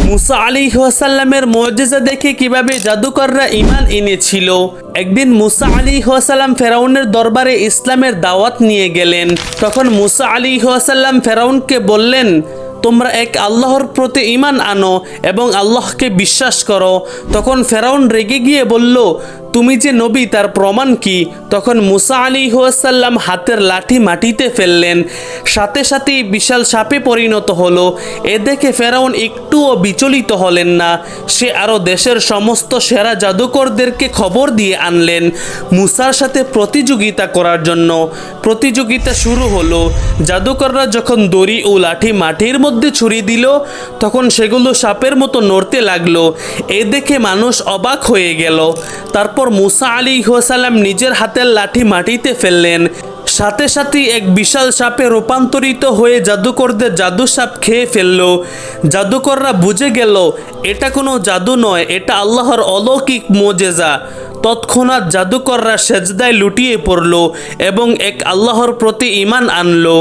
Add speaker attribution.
Speaker 1: মুসা আলাইহিস সালামের মুজিজা দেখে কিভাবে জাদুকররা ঈমান এনেছিল। একদিন মুসা আলাইহিস সালাম ফেরাউনের দরবারে ইসলামের দাওয়াত নিয়ে গেলেন। তখন মুসা আলাইহিস সালাম ফেরাউনকে বললেন, তোমরা এক আল্লাহর প্রতি ঈমান আনো এবং আল্লাহকে বিশ্বাস করো। তখন ফেরাউন রেগে গিয়ে বলল, তুমি যে নবী তার প্রমাণ কি? তখন মুসা আলাইহিস সালাম হাতের লাঠি মাটিতে ফেললেন, সাথে সাথেই বিশাল সাপে পরিণত হলো। এ দেখে ফেরাউন একটুও বিচলিত হলেন না। সে আরও দেশের সমস্ত সেরা জাদুকরদেরকে খবর দিয়ে আনলেন মুসার সাথে প্রতিযোগিতা করার জন্য। প্রতিযোগিতা শুরু হলো। জাদুকররা যখন দড়ি ও লাঠি মাটির মধ্যে ছুড়ে দিল, তখন সেগুলো সাপের মতো নড়তে লাগলো। এ দেখে মানুষ অবাক হয়ে গেল। তারপর মুসা আলাইহিস সালাম নিজের হাতের লাঠি মাটিতে ফেললেন, সাথে সাথেই এক বিশাল সাপে রূপান্তরিত হয়ে জাদুকরদের জাদু সাপ খেয়ে ফেলল। জাদুকররা বুঝে গেল এটা কোনো জাদু নয়, এটা আল্লাহর অলৌকিক মুজিজা। তৎক্ষণাৎ জাদুকররা সেজদায় লুটিয়ে পড়ল এবং এক আল্লাহর প্রতি ঈমান আনলো।